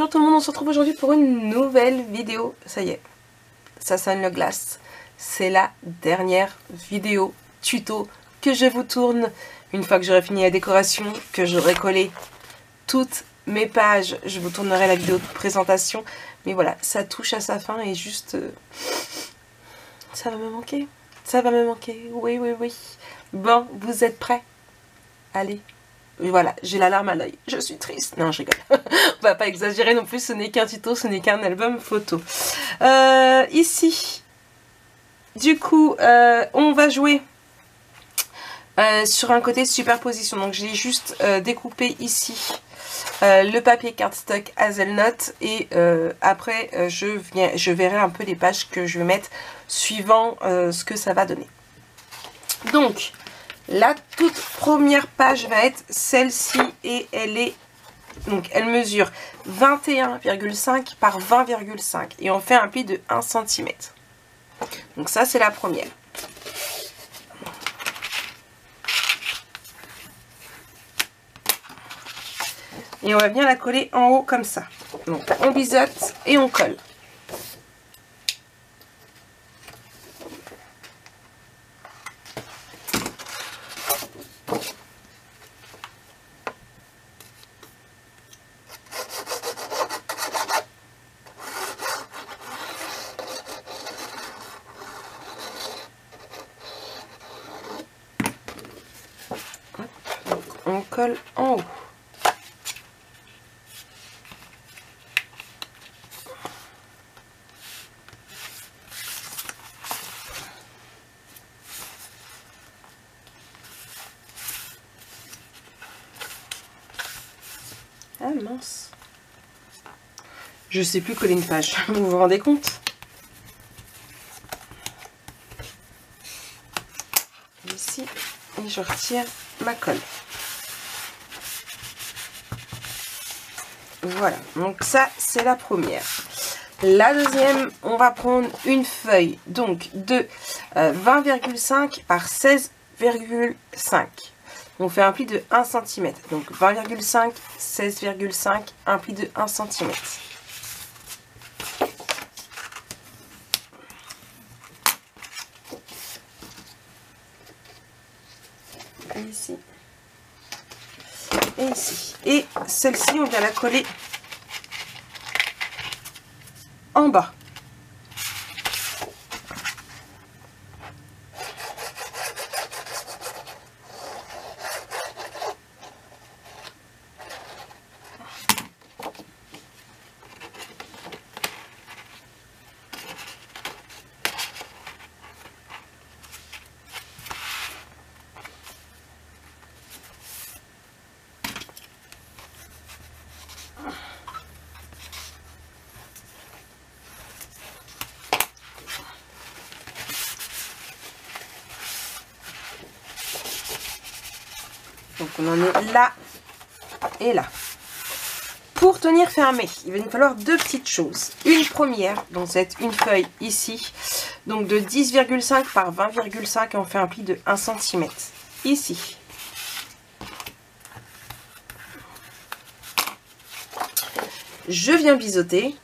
Bonjour tout le monde, on se retrouve aujourd'hui pour une nouvelle vidéo. Ça y est, ça sonne le glace. C'est la dernière vidéo tuto que je vous tourne. Une fois que j'aurai fini la décoration, que j'aurai collé toutes mes pages, je vous tournerai la vidéo de présentation. Mais voilà, ça touche à sa fin et juste... ça va me manquer. Ça va me manquer, oui, oui, oui. Bon, vous êtes prêts? Allez. Voilà, j'ai la larme à l'œil. Je suis triste. Non, je rigole. On va pas exagérer non plus, ce n'est qu'un tuto, ce n'est qu'un album photo. Ici, du coup, on va jouer sur un côté superposition. Donc, j'ai juste découpé ici le papier cardstock Hazelnut. Et après, je verrai un peu les pages que je vais mettre suivant ce que ça va donner. Donc... la toute première page va être celle-ci et elle mesure 21,5 par 20,5 et on fait un pli de 1 cm. Donc ça c'est la première. Et on va venir la coller en haut comme ça. Donc on biseaute et on colle. On colle en haut. Ah mince. Je sais plus coller une page, vous vous rendez compte? Ici, et je retire ma colle. Voilà, donc ça c'est la première. La deuxième, on va prendre une feuille donc de 20,5 par 16,5. On fait un pli de 1 cm. Donc 20,5, 16,5, un pli de 1 cm. Ici. Et ici. Et celle-ci, on vient la coller en bas. Donc on en est là et là. Pour tenir fermé, il va nous falloir deux petites choses. Une première, donc c'est une feuille ici, donc de 10,5 par 20,5 et on fait un pli de 1 cm. Ici. Je viens biseauter.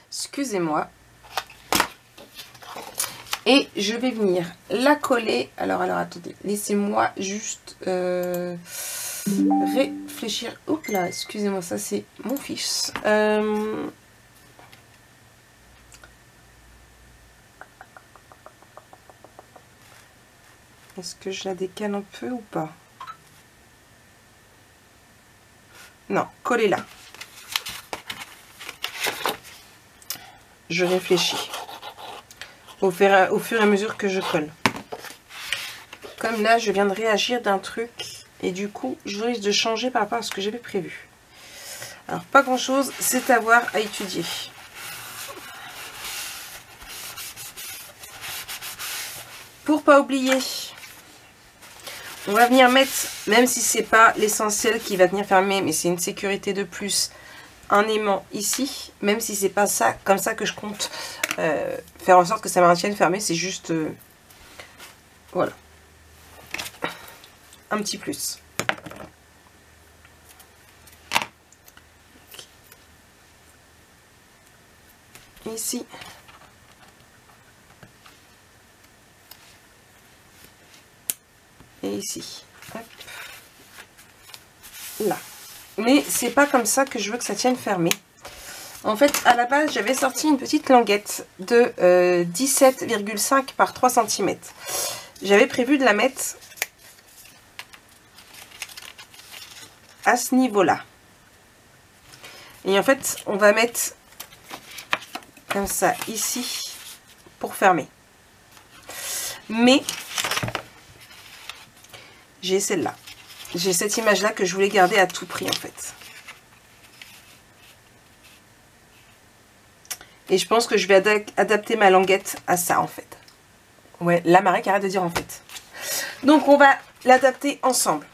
Excusez-moi. Et je vais venir la coller. Alors attendez, laissez-moi juste réfléchir. Oups là, excusez-moi, ça c'est mon fils. Est-ce que je la décale un peu ou pas? Non, collez-la. Je réfléchis. Au fur et à mesure que je colle. Comme là, je viens de réagir d'un truc et du coup, je risque de changer par rapport à ce que j'avais prévu. Alors, pas grand-chose, c'est à voir, à étudier. Pour pas oublier, on va venir mettre, même si c'est pas l'essentiel qui va venir fermer, mais c'est une sécurité de plus, un aimant ici, même si c'est pas ça, comme ça que je compte faire en sorte que ça maintienne fermé, c'est juste voilà, un petit plus. ici. Et ici. Hop. Là. Mais c'est pas comme ça que je veux que ça tienne fermé. En fait, à la base, j'avais sorti une petite languette de 17,5 par 3 cm. J'avais prévu de la mettre à ce niveau-là. Et en fait, on va mettre comme ça ici pour fermer. Mais j'ai celle-là. J'ai cette image-là que je voulais garder à tout prix en fait. Et je pense que je vais adapter ma languette à ça en fait. Ouais, la Marie qui arrête de dire en fait. Donc on va l'adapter ensemble.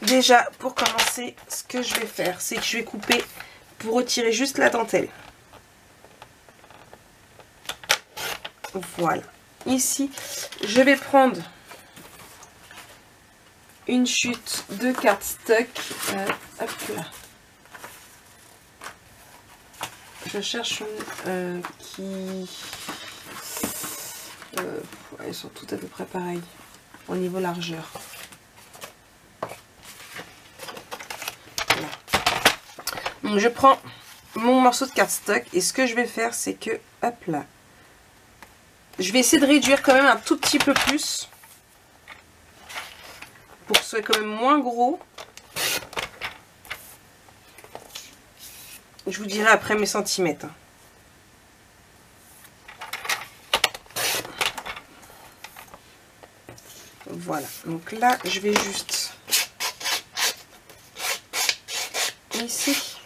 Déjà, pour commencer, ce que je vais faire, c'est que je vais couper pour retirer juste la dentelle. Voilà. Ici, je vais prendre une chute de cardstock. Hop là. Je cherche une qui... elles sont toutes à peu près pareilles au niveau largeur. Voilà. Donc je prends mon morceau de cardstock et ce que je vais faire, c'est que, hop là, je vais essayer de réduire quand même un tout petit peu plus pour que ce soit quand même moins gros. Je vous dirai après mes centimètres. Voilà, donc là je vais juste ici,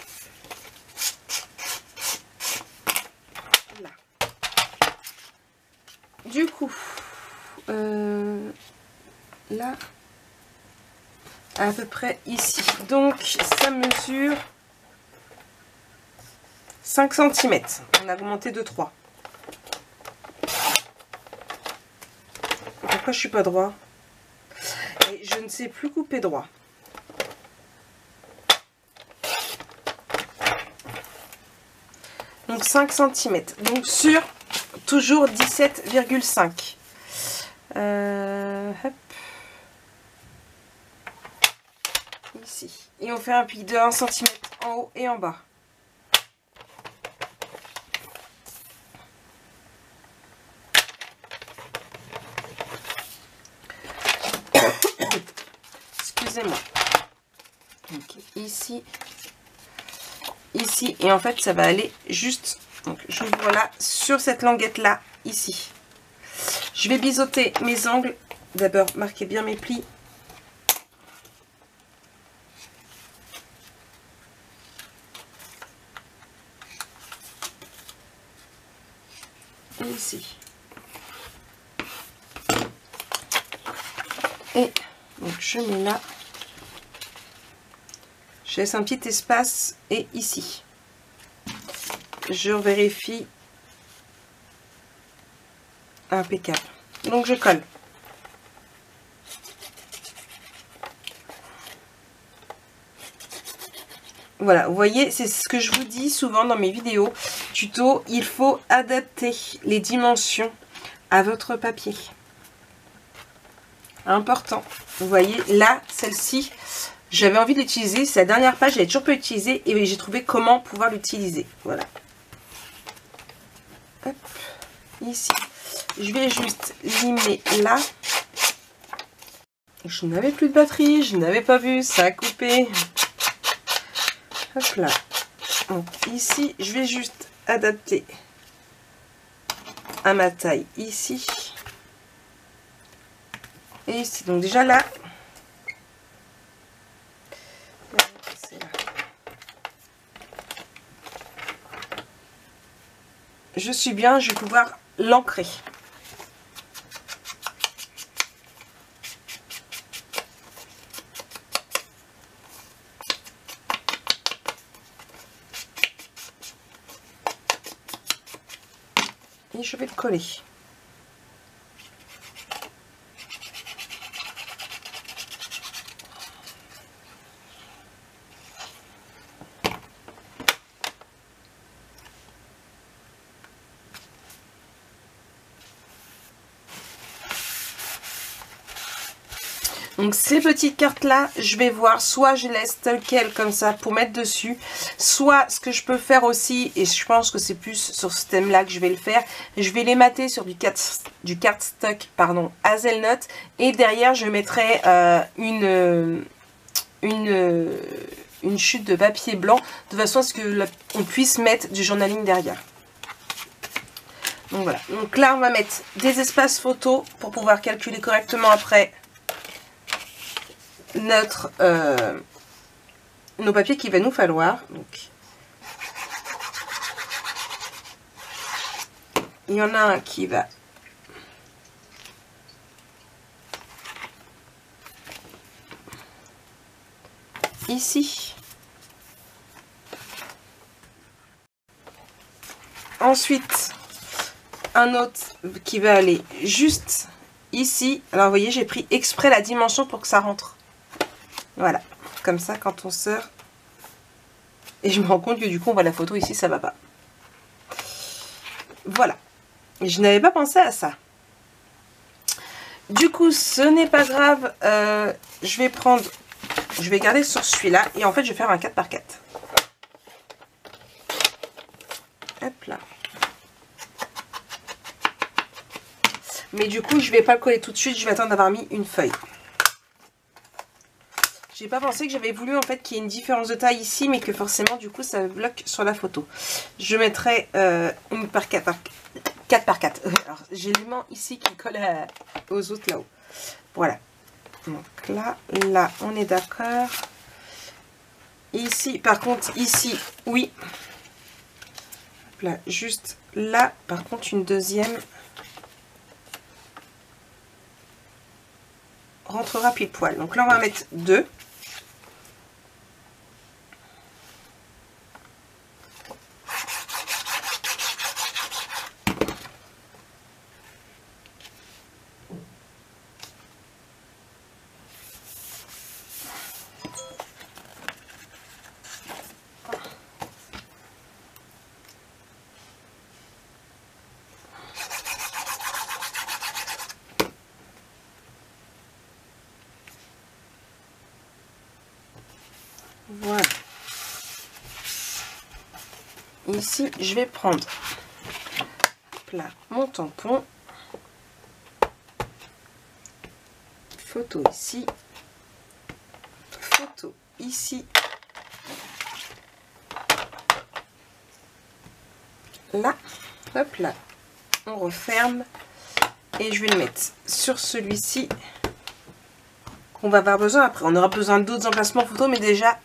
là. Du coup, là, à peu près ici. Donc ça mesure 5 cm. On a augmenté de 3. Pourquoi je suis pas droit? Et je ne sais plus couper droit. Donc 5 cm. Donc sur toujours 17,5. Hop. Ici. Et on fait un pic de 1 cm en haut et en bas. Excusez-moi. Donc ici, ici, et en fait ça va aller juste, donc j'ouvre là sur cette languette là, ici. Je vais biseauter mes angles. D'abord marquez bien mes plis. Et ici. Et donc je mets là. Je laisse un petit espace et ici. Je vérifie. Impeccable. Donc je colle. Voilà, vous voyez, c'est ce que je vous dis souvent dans mes vidéos tuto. Il faut adapter les dimensions à votre papier. Important. Vous voyez, là, celle-ci, j'avais envie de l'utiliser. C'est la dernière page, je l'ai toujours pas utilisée et j'ai trouvé comment pouvoir l'utiliser. Voilà. Hop, ici. Je vais juste limer là. Je n'avais plus de batterie, je n'avais pas vu, ça a coupé. Hop là. Donc ici, je vais juste adapter à ma taille ici. Et ici. Donc déjà là, c'est là. Je suis bien, je vais pouvoir l'ancrer. Et je vais le coller. Donc ces petites cartes là, je vais voir, soit je laisse tel quel comme ça pour mettre dessus, soit ce que je peux faire aussi, et je pense que c'est plus sur ce thème là que je vais le faire, je vais les mater sur du cardstock pardon, Hazelnut, et derrière je mettrai une chute de papier blanc, de façon à ce que on puisse mettre du journaling derrière. Donc voilà, donc là on va mettre des espaces photos pour pouvoir calculer correctement après nos papiers qu'il va nous falloir. Donc, il y en a un qui va ici. Ensuite, un autre qui va aller juste ici. Alors, vous voyez, j'ai pris exprès la dimension pour que ça rentre. Voilà, comme ça, quand on sort. Et je me rends compte que du coup, on voit la photo ici, ça va pas. Voilà. Je n'avais pas pensé à ça. Du coup, ce n'est pas grave. Je vais garder sur celui-là. Et en fait, je vais faire un 4x4. Hop là. Mais du coup, je vais pas le coller tout de suite. Je vais attendre d'avoir mis une feuille. J'ai pas pensé que j'avais voulu en fait qu'il y ait une différence de taille ici, mais que forcément du coup ça bloque sur la photo. Je mettrai une par 4 par 4. Alors j'ai l'aimant ici qui colle aux autres là-haut. Voilà. Donc là on est d'accord. Ici par contre, ici oui. Là, juste là par contre une deuxième rentrera pile poil. Donc là on va mettre 2. Voilà. Ici, je vais prendre là mon tampon. Photo ici. Photo ici. Là. Hop là. On referme. Et je vais le mettre sur celui-ci. Qu'on va avoir besoin après. On aura besoin d'autres emplacements photo, mais déjà,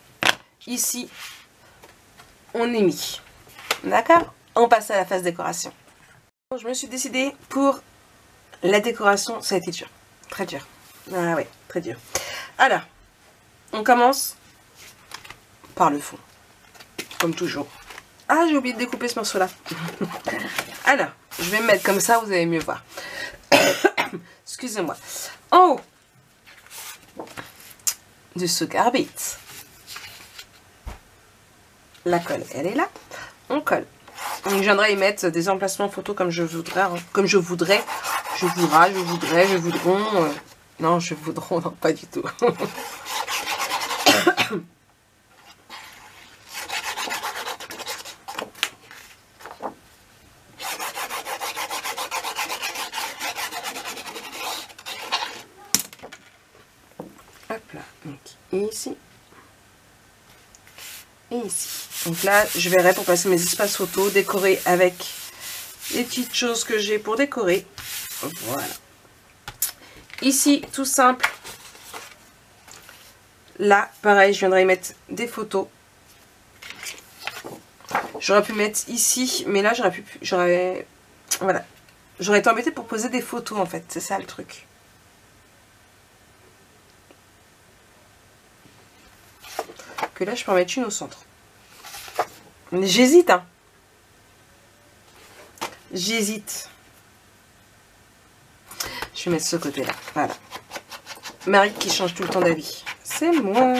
ici, on est mis. D'accord? On passe à la phase décoration. Je me suis décidée pour la décoration. Ça a été dur. Très dur. Ah ouais, très dur. Alors, on commence par le fond. Comme toujours. Ah, j'ai oublié de découper ce morceau-là. Alors, je vais me mettre comme ça, vous allez mieux voir. Excusez-moi. En haut de ce garbit, la colle, elle est là. On colle. Donc, je viendrai y mettre des emplacements photos comme je voudrais. Hein. Comme je voudrais. Je voudrais, je voudrais, je voudrons. Non, je voudrons, non, pas du tout. Hop là. Donc, ici. Et ici. Donc là, je verrai pour passer mes espaces photos, décorer avec les petites choses que j'ai pour décorer. Voilà. Ici, tout simple. Là, pareil, je viendrai y mettre des photos. J'aurais pu mettre ici, mais là, voilà. J'aurais été embêtée pour poser des photos, en fait. C'est ça, le truc. Que là, je peux en mettre une au centre. J'hésite, hein. J'hésite. Je vais mettre ce côté-là. Voilà. Marie qui change tout le temps d'avis. C'est moi.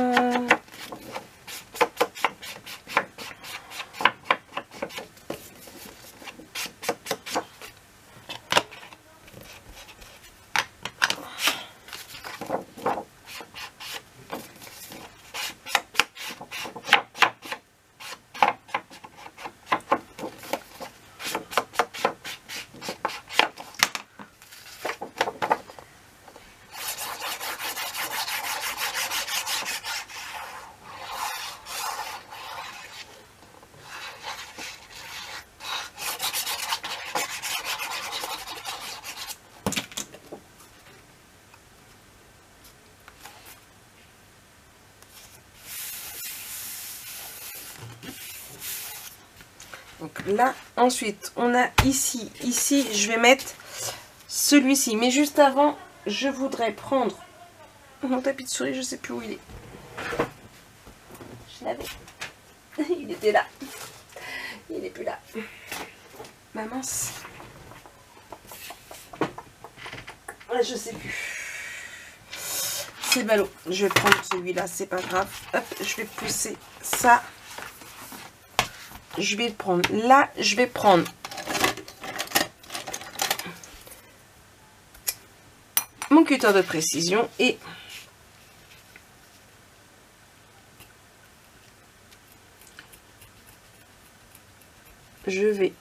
Donc là, ensuite, on a ici, je vais mettre celui-ci. Mais juste avant, je voudrais prendre mon tapis de souris, je sais plus où il est. Je l'avais. Il était là. Il n'est plus là. Ma mince. Je sais plus. C'est ballot. Je vais prendre celui-là, c'est pas grave. Hop, je vais pousser ça. Je vais le prendre là. Je vais prendre mon cutter de précision et je vais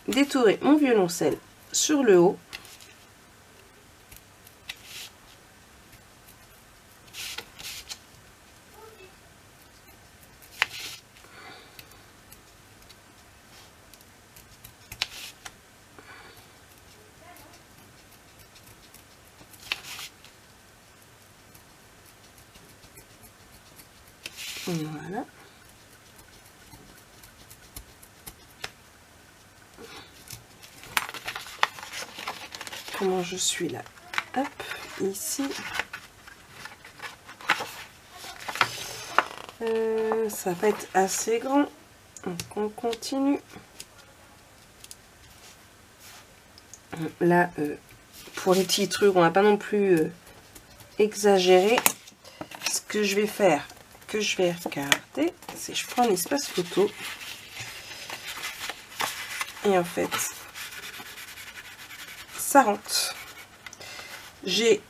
détourer mon violoncelle sur le haut. Voilà. Comment je suis là? Hop, ici. Ça va être assez grand. Donc on continue. Là, pour les petits trucs, on va pas non plus exagérer. Ce que je vais faire, que je vais regarder, c'est je prends un espace photo. Et en fait, ça rentre. J'ai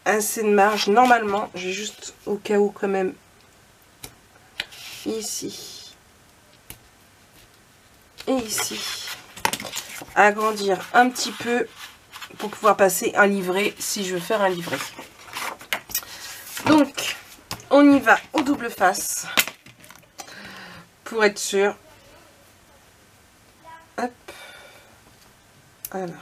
assez de marge. Normalement, j'ai juste au cas où quand même ici et ici agrandir un petit peu pour pouvoir passer un livret si je veux faire un livret. Donc on y va au double face pour être sûr. Hop, voilà.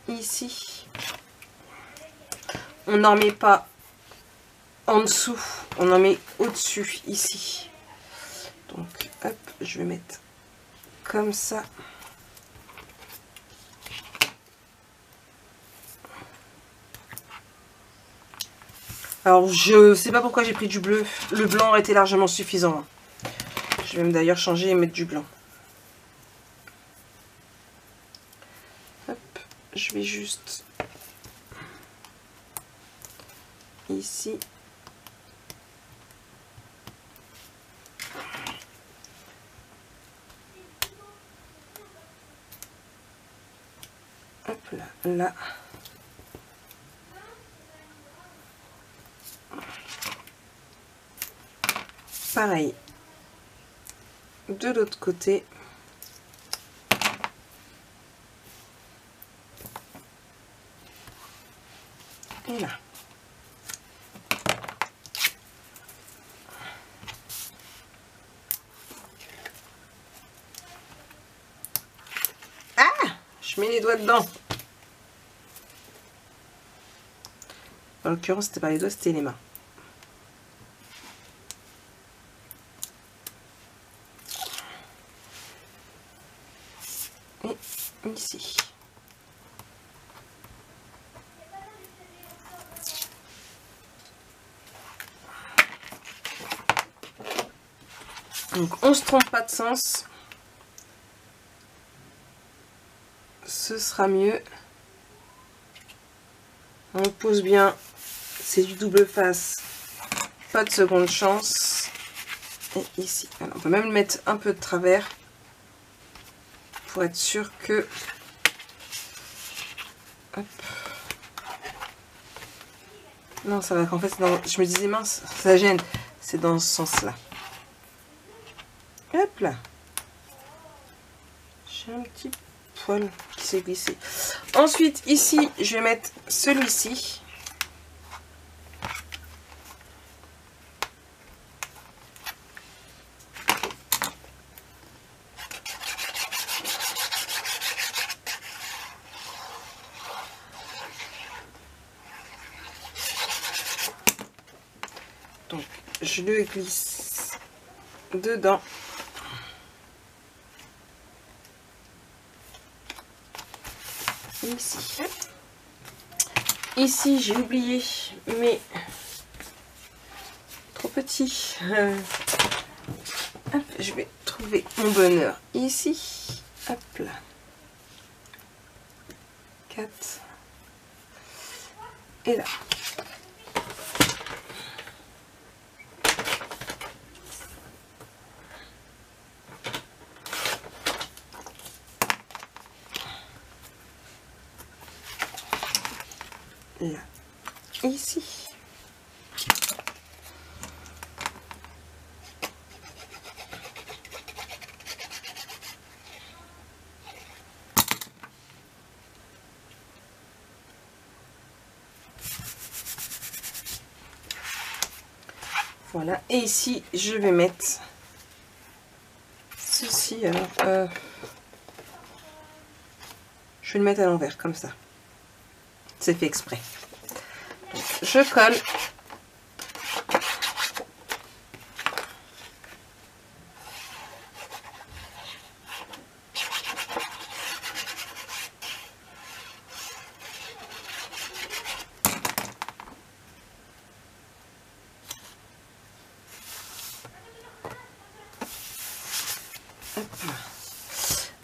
Ici, on n'en met pas en dessous, on en met au-dessus, ici. Donc, hop, je vais mettre comme ça. Alors, je sais pas pourquoi j'ai pris du bleu. Le blanc aurait été largement suffisant. Je vais même d'ailleurs changer et mettre du blanc. Hop, je vais juste ici. Hop là, là. Pareil. De l'autre côté. Et là. Ah! Je mets les doigts dedans. En l'occurrence, c'était pas les doigts, c'était les mains. Et ici. Donc on se trompe pas de sens. Ce sera mieux. On pose bien. C'est du double face. Pas de seconde chance. Et ici. Alors, on peut même le mettre un peu de travers. Pour être sûr que... Hop. Non, ça va qu'en fait, dans... je me disais mince, ça gêne. C'est dans ce sens-là. Hop là. J'ai un petit poil qui s'est glissé. Ensuite, ici, je vais mettre celui-ci. je le glisse dedans. Ici. Ici, j'ai oublié, mais trop petit. Hop, je vais trouver mon bonheur ici. Hop là. 4. Et là. Là. Ici. Voilà, et ici je vais mettre ceci. Alors, je vais le mettre à l'envers comme ça. C'est fait exprès. Donc, je colle.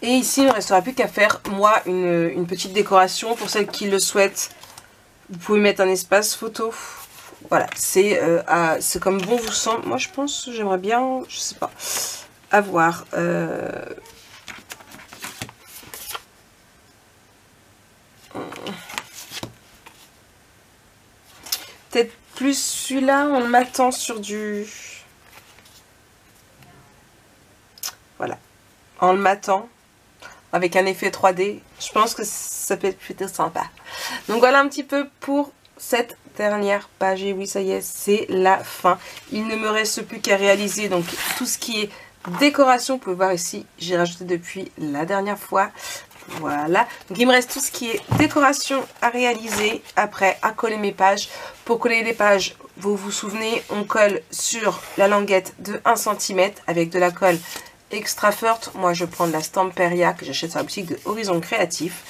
Et ici, il ne restera plus qu'à faire, moi, une petite décoration. Pour celles qui le souhaitent, vous pouvez mettre un espace photo. Voilà, c'est comme bon vous semble. Moi, je pense, j'aimerais bien, je sais pas, avoir... peut-être plus celui-là, en le matant sur du... Voilà, en le matant. Avec un effet 3D, je pense que ça peut être plutôt sympa. Donc voilà un petit peu pour cette dernière page. Et oui, ça y est, c'est la fin. Il ne me reste plus qu'à réaliser donc tout ce qui est décoration. Vous pouvez voir ici, j'ai rajouté depuis la dernière fois. Voilà, donc il me reste tout ce qui est décoration à réaliser. Après, à coller mes pages. Pour coller les pages, vous vous souvenez, on colle sur la languette de 1 cm avec de la colle extra forte. Moi je prends de la Stamperia que j'achète sur la boutique de Horizon Créatif.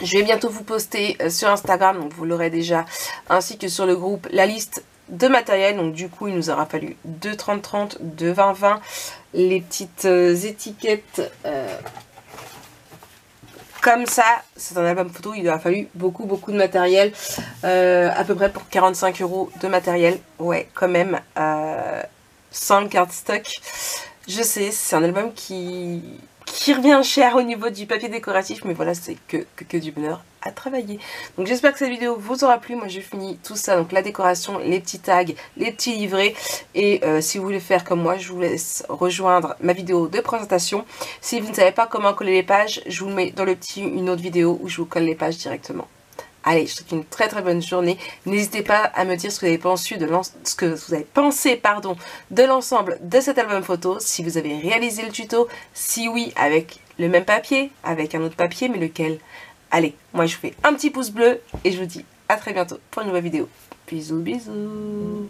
Je vais bientôt vous poster sur Instagram, donc vous l'aurez déjà, ainsi que sur le groupe, la liste de matériel. Donc du coup il nous aura fallu 2 30-30, 2 20-20, les petites étiquettes comme ça. C'est un album photo, il aura fallu beaucoup de matériel, à peu près pour 45 € de matériel. Ouais, quand même, sans le cardstock. Je sais, c'est un album qui revient cher au niveau du papier décoratif, mais voilà, c'est que du bonheur à travailler. Donc j'espère que cette vidéo vous aura plu. Moi j'ai fini tout ça, donc la décoration, les petits tags, les petits livrets. Et si vous voulez faire comme moi, je vous laisse rejoindre ma vidéo de présentation. Si vous ne savez pas comment coller les pages, je vous mets dans le petit une autre vidéo où je vous colle les pages directement. Allez, je vous souhaite une très bonne journée. N'hésitez pas à me dire ce que vous avez pensé, de l'ensemble de cet album photo. Si vous avez réalisé le tuto, si oui, avec le même papier, avec un autre papier, mais lequel? Allez, moi je vous fais un petit pouce bleu et je vous dis à très bientôt pour une nouvelle vidéo. Bisous, bisous.